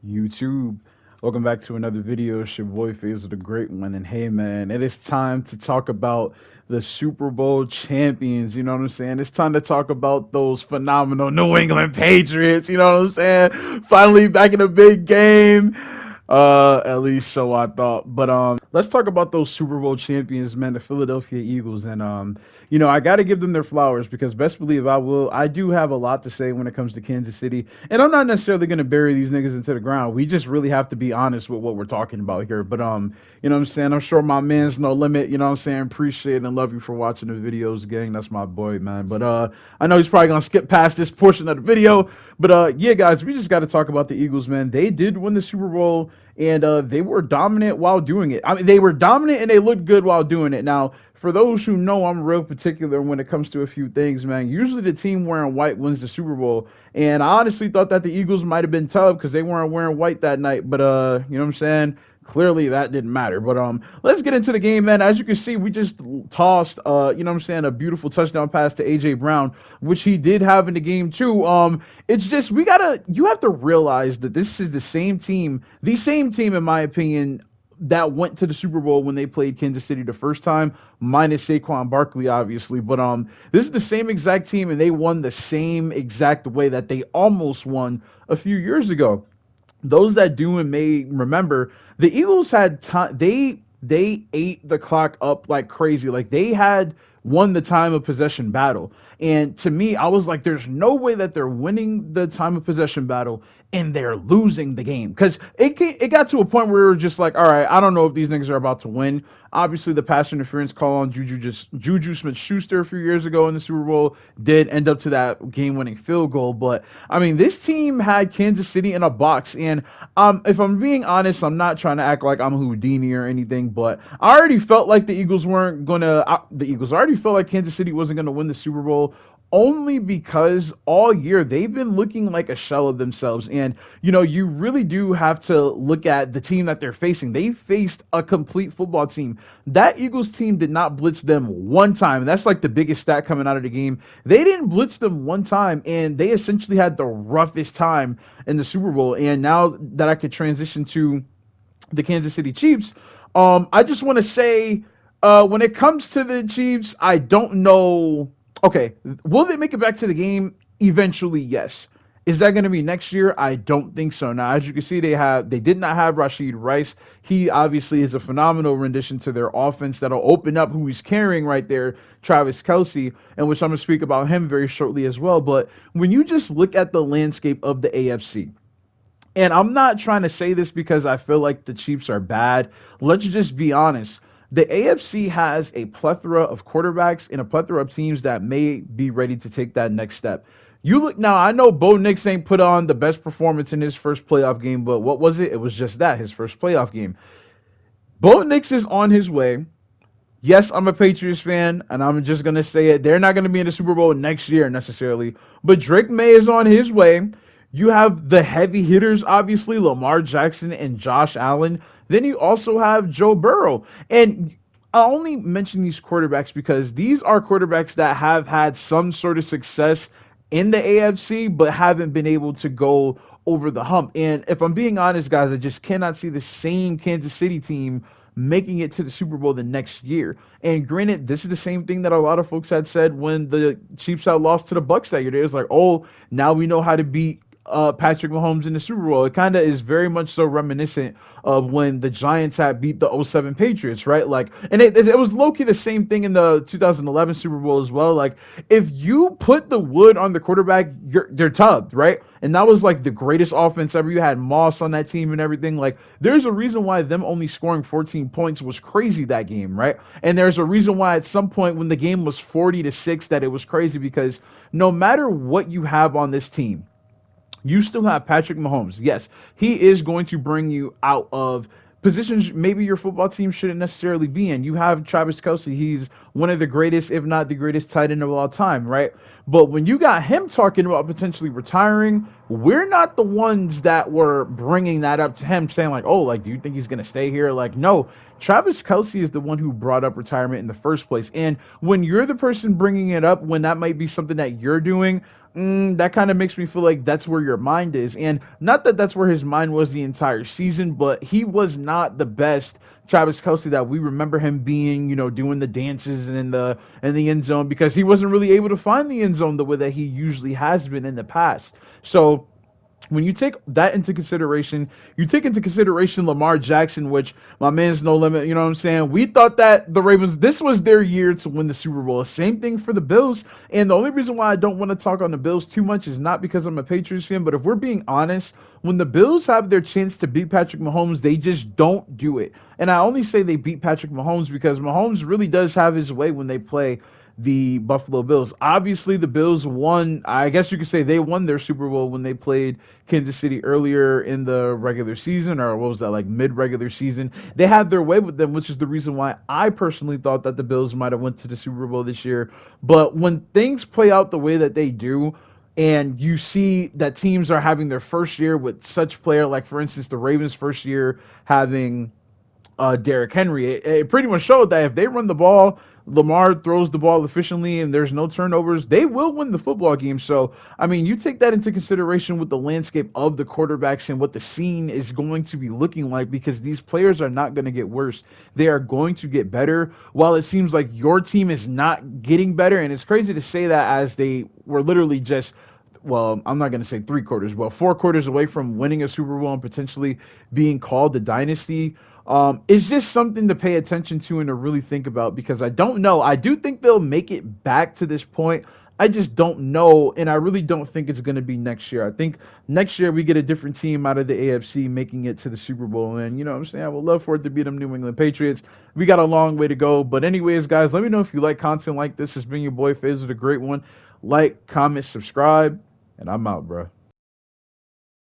YouTube. Welcome back to another video. It's your boy Fazos the Great One. And hey man, it is time to talk about the Super Bowl champions. You know what I'm saying? It's time to talk about those phenomenal New England Patriots. You know what I'm saying? Finally back in a big game. At least so I thought. But let's talk about those Super Bowl champions, man, the Philadelphia Eagles. And I gotta give them their flowers because best believe I will. I do have a lot to say when it comes to Kansas City. And I'm not necessarily gonna bury these niggas into the ground. We just really have to be honest with what we're talking about here. But you know what I'm saying? I'm sure my man's no limit, you know what I'm saying? Appreciate and love you for watching the videos, gang. That's my boy, man. But I know he's probably gonna skip past this portion of the video. But yeah, guys, we just gotta talk about the Eagles, man. They did win the Super Bowl and they were dominant while doing it. I mean, they were dominant and they looked good while doing it. Now, for those who know, I'm real particular when it comes to a few things, man. Usually the team wearing white wins the Super Bowl. And I honestly thought that the Eagles might have been tough because they weren't wearing white that night. But, you know what I'm saying? Clearly that didn't matter. But let's get into the game, man. As you can see, we just tossed you know what I'm saying, a beautiful touchdown pass to AJ Brown, which he did have in the game too. It's just you have to realize that this is the same team in my opinion that went to the Super Bowl when they played Kansas City the first time, minus Saquon Barkley, obviously. But this is the same exact team, and they won the same exact way that they almost won a few years ago. Those that do and may remember, the Eagles had time. They ate the clock up like crazy. Like they had won the time of possession battle. And to me, I was like, there's no way that they're winning the time of possession battle and they're losing the game. Because it got to a point where we were just like, all right, I don't know if these niggas are about to win. Obviously, the pass interference call on Juju Smith-Schuster a few years ago in the Super Bowl did end up to that game-winning field goal. But, I mean, this team had Kansas City in a box. And if I'm being honest, I'm not trying to act like I'm Houdini or anything, but I already felt like the Eagles weren't going to – I already felt like Kansas City wasn't going to win the Super Bowl only because all year they've been looking like a shell of themselves. And, you really do have to look at the team that they're facing. They faced a complete football team. That Eagles team did not blitz them one time. That's like the biggest stat coming out of the game. They didn't blitz them one time, and they essentially had the roughest time in the Super Bowl. And now that I could transition to the Kansas City Chiefs, I just want to say, when it comes to the Chiefs, I don't know. Okay, will they make it back to the game? Eventually, yes. Is that going to be next year? I don't think so. Now, as you can see, they did not have Rashid Rice. He obviously is a phenomenal rendition to their offense that'll open up who he's carrying right there, Travis Kelce, and which I'm going to speak about him very shortly as well. But when you just look at the landscape of the AFC, and I'm not trying to say this because I feel like the Chiefs are bad. Let's just be honest. The AFC has a plethora of quarterbacks and a plethora of teams that may be ready to take that next step. You look now, I know Bo Nix ain't put on the best performance in his first playoff game, but what was it? It was just that, his first playoff game. Bo Nix is on his way. Yes, I'm a Patriots fan, and I'm just going to say it. They're not going to be in the Super Bowl next year necessarily, but Drake May is on his way. You have the heavy hitters, obviously, Lamar Jackson and Josh Allen. Then you also have Joe Burrow. And I only mention these quarterbacks because these are quarterbacks that have had some sort of success in the AFC, but haven't been able to go over the hump. And if I'm being honest, guys, I just cannot see the same Kansas City team making it to the Super Bowl the next year. And granted, this is the same thing that a lot of folks had said when the Chiefs had lost to the Bucs that year. It was like, oh, now we know how to beat Patrick Mahomes in the Super Bowl. It kind of is very much so reminiscent of when the Giants had beat the '07 Patriots, right? Like, and it was low-key the same thing in the 2011 Super Bowl as well. Like, if you put the wood on the quarterback, they're tubbed, right? And that was like the greatest offense ever. You had Moss on that team and everything. Like, there's a reason why them only scoring 14 points was crazy that game, right? And there's a reason why at some point when the game was 40-6 that it was crazy, because no matter what you have on this team, you still have Patrick Mahomes. Yes, he is going to bring you out of positions maybe your football team shouldn't necessarily be in. You have Travis Kelce. He's one of the greatest, if not the greatest tight end of all time, right? But when you got him talking about potentially retiring, we're not the ones that were bringing that up to him, saying like, oh, like, do you think he's going to stay here? Like, no. Travis Kelce is the one who brought up retirement in the first place. And when you're the person bringing it up, when that might be something that you're doing, that kind of makes me feel like that's where your mind is. And not that that's where his mind was the entire season, but he was not the best Travis Kelce that we remember him being, doing the dances and in the end zone, because he wasn't really able to find the end zone the way that he usually has been in the past. So when you take that into consideration, you take into consideration Lamar Jackson, which my man's no limit. You know what I'm saying? We thought that the Ravens, this was their year to win the Super Bowl. Same thing for the Bills. And the only reason why I don't want to talk on the Bills too much is not because I'm a Patriots fan, but if we're being honest, when the Bills have their chance to beat Patrick Mahomes, they just don't do it. And I only say they beat Patrick Mahomes because Mahomes really does have his way when they play the Buffalo Bills. Obviously, the Bills won. I guess you could say they won their Super Bowl when they played Kansas City earlier in the regular season, or what was that, like mid-regular season. They had their way with them, which is the reason why I personally thought that the Bills might have went to the Super Bowl this year. But when things play out the way that they do, and you see that teams are having their first year with such player, like for instance, the Ravens' first year having Derrick Henry. It pretty much showed that if they run the ball, Lamar throws the ball efficiently, and there's no turnovers, they will win the football game. So, I mean, you take that into consideration with the landscape of the quarterbacks and what the scene is going to be looking like, because these players are not going to get worse. They are going to get better, while it seems like your team is not getting better. And it's crazy to say that as they were literally just, well, I'm not going to say 3 quarters, but 4 quarters away from winning a Super Bowl and potentially being called the Dynasty. It's just something to pay attention to and to really think about, because I don't know. I do think they'll make it back to this point. I just don't know, and I really don't think it's going to be next year. I think next year we get a different team out of the AFC making it to the Super Bowl, and you know what I'm saying? I would love for it to be them New England Patriots. We got a long way to go, but anyways, guys, let me know if you like content like this. It's been your boy Fazos, the great one. Like, comment, subscribe, and I'm out, bro.